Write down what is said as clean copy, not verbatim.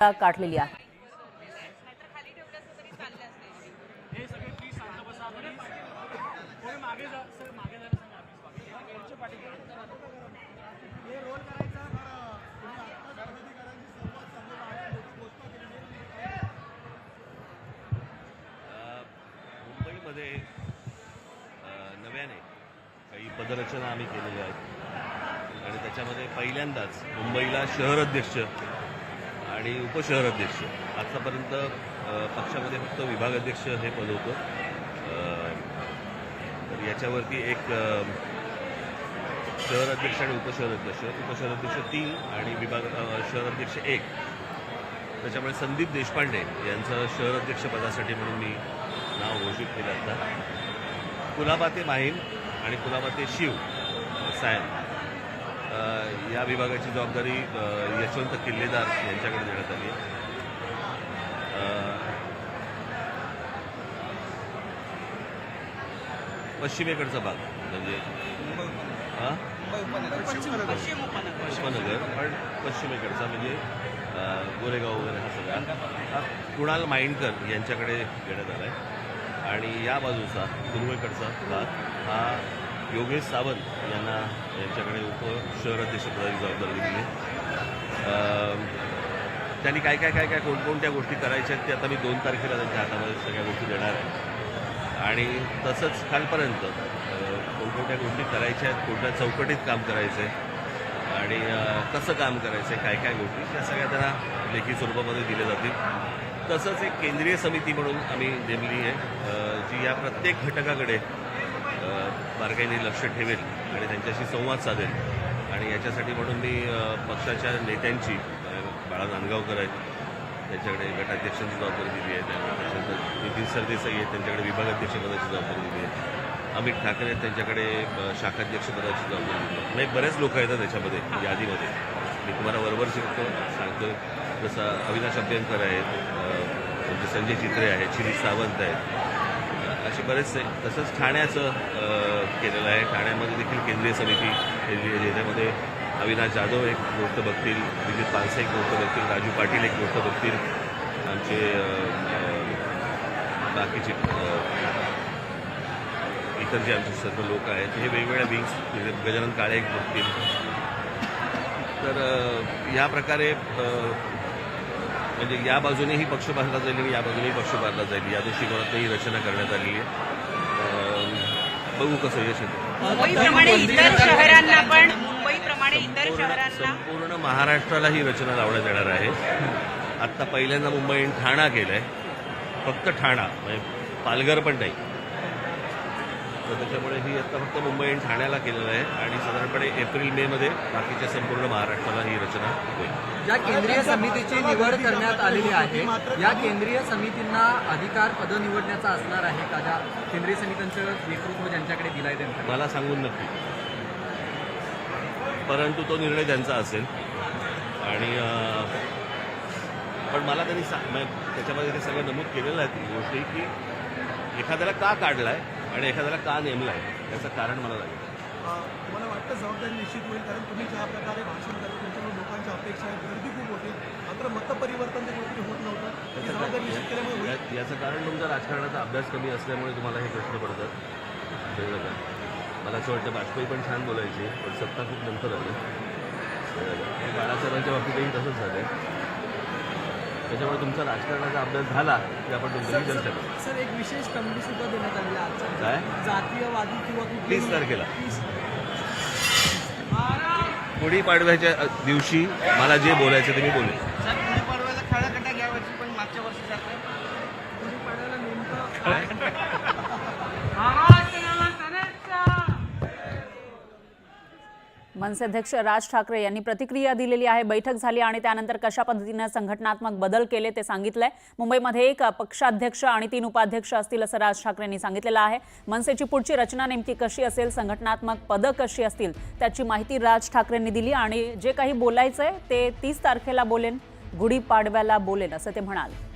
काढलेली आहे। मुंबईमध्ये नव्याने काही पदरचना आम्ही केलेल्या आहेत आणि त्याच्यामध्ये पहिल्यांदाच मुंबईला शहर अध्यक्ष आणि उपशहर अध्यक्ष, आतापर्यंत पक्षामध्ये फक्त विभाग अध्यक्ष हे पद होतं, तर याच्यावरती एक शहर अध्यक्ष आणि उपशहर अध्यक्ष 3 आणि विभाग शहर अध्यक्ष 1, त्याच्यामुळे संदीप देशपांडे यांचं शहर अध्यक्ष पदासाठी म्हणून मी नाव घोषित केलं असता। कुलाबा ते माहीम आणि कुलाबा ते शिव सायन या विभागाची जबाबदारी यशवंत किल्लेदार यांच्याकडे देण्यात आली आहे। पश्चिमेकडचा भाग म्हणजे उपनगर, पण पश्चिमेकडचा म्हणजे गोरेगाव वगैरे हा सगळा कुणाल माइंडकर यांच्याकडे देण्यात आला आहे आणि या बाजूचा पूर्वेकडचा भाग हा योगेश सावंत यांच्याकडे उपशहर अध्यक्ष पदाची जबाबदारी दिली आहे। त्यांनी काय कोणकोणत्या गोष्टी करायच्या आहेत ते आता मी 2 तारखेला त्यांच्या हातामध्ये सगळ्या गोष्टी देणार आहे आणि तसंच खालपर्यंत कोणकोणत्या गोष्टी करायच्या आहेत, कोणत्या चौकटीत काम करायचं आहे आणि कसं काम करायचं आहे, काय गोष्टी त्या सगळ्या त्यांना लेखी स्वरूपामध्ये दिल्या जातील। तसंच एक केंद्रीय समिती म्हणून आम्ही नेमली आहे जी या प्रत्येक घटकाकडे बारकाईने लक्ष ठेवेल आणि त्यांच्याशी संवाद साधेल आणि याच्यासाठी म्हणून मी पक्षाच्या नेत्यांची बाळा नांदगावकर आहेत त्यांच्याकडे गटाध्यक्षांची जबाबदारी दिली आहे, त्यानंतर नितीन सरदेसाई आहेत त्यांच्याकडे विभागाध्यक्ष पदाची जबाबदारी दिली आहे, अमित ठाकरे आहेत त्यांच्याकडे शाखाध्यक्ष पदाची जबाबदारी दिली आहे। म्हणजे बरेच लोक आहेत त्याच्यामध्ये यादीमध्ये, मी तुम्हाला बरोबर सांगतो जसं अविनाश अभ्यंकर आहेत, म्हणजे संजय चित्रे आहेत, शिरीष सावंत आहेत, असे बरेचसे। तसंच ठाण्याचं केलेलं आहे, ठाण्यामध्ये देखील केंद्रीय समिती केलेली आहे ज्याच्यामध्ये अविनाश जाधव एक गोष्ट बघतील, विजित पानसे एक गोष्ट बघतील, राजू पाटील एक गोष्ट बघतील, आमचे बाकीचे इतर जे आमचे सर्व लोक आहेत हे वेगवेगळ्या विंग्स, गजानन काळे एक बघतील। तर या प्रकारे म्हणजे या बाजूनेही पक्ष पाळला जाईल आणि या बाजूनेही पक्ष पाळला जाईल या दृष्टिकोनातही रचना करण्यात आलेली आहे। बघू कसं यश येतं। मुंबईप्रमाणे इतर शहरांना पण संपूर्ण महाराष्ट्राला ही रचना लावण्यात येणार आहे। आत्ता पहिल्यांदा मुंबईने ठाणा केलंय, फक्त ठाणा म्हणजे पालघर पण नाही, तर त्याच्यामुळे ही आत्ता फक्त मुंबई आणि ठाण्याला केलेलं आहे आणि साधारणपणे एप्रिल-मे मध्ये बाकीच्या संपूर्ण महाराष्ट्राला ही रचना होईल। ज्या केंद्रीय समितीची निवड करण्यात आलेली आहे या केंद्रीय समितींना अधिकार पद निवडण्याचा असणार आहे का? ज्या केंद्रीय समित्यांचं नेतृत्व ज्यांच्याकडे दिलंय त्यांचं मला सांगून नक्की, परंतु तो निर्णय त्यांचा असेल आणि पण मला त्यांनी त्याच्यामध्ये ते सगळं नमूद केलेलं आहे गोष्टी की एखाद्याला का काढलाय आणि एखाद्याला का नेमलाय याचं कारण मला लागेल। मला वाटतं जबाबदारी निश्चित होईल, कारण तुम्ही ज्या प्रकारे भाषण करता तुमच्याकडून लोकांच्या अपेक्षा आहेत, गर्दी खूप होती, मात्र मतपरिवर्तन ते गोष्टी होत नव्हतं, जबाबदारी निश्चित केल्यामुळे याचं कारण तुमचा राजकारणाचा अभ्यास कमी असल्यामुळे तुम्हाला हे प्रश्न पडतात, कळलं का? मला असं वाटतं वाजपेयी पण छान बोलायचे, पण सत्ता खूप नंतर आली, बाळासाहेबांच्या बाबतीतही तसंच झालं। त्याच्यामुळे तुमचा राजकारणाचा अभ्यास झाला की आपण तुमच्याही चर्चा करू। सर, एक विशेष कमिटी सुद्धा देण्यात आलेली आहे काय जातीयवादी किंवा 30 तारखेला गुढीपाडव्याच्या दिवशी मला जे बोलायचं ते मी बोलेन। गुढीपाडव्याला खाडाखड्डा घ्यावायची, पण मागच्या वर्षी गुढीपाडव्याला नेमकं मनसे अध्यक्ष राज ठाकरे यांनी प्रतिक्रिया दिलेली आहे। बैठक झाली आणि त्यानंतर कशा पद्धतीने संघटनात्मक बदल केले ते सांगितलंय। मुंबईमध्ये 1 पक्षाध्यक्ष आणि 3 उपाध्यक्ष असतील असं राज ठाकरेंनी सांगितलेलं आहे। मनसेची पुढची रचना नेमकी कशी असेल, संघटनात्मक पदं कशी असतील त्याची माहिती राज ठाकरेंनी दिली आणि जे काही बोलायचंय ते 30 तारखेला बोलेन, गुढीपाडव्याला बोलेन असं ते म्हणाले।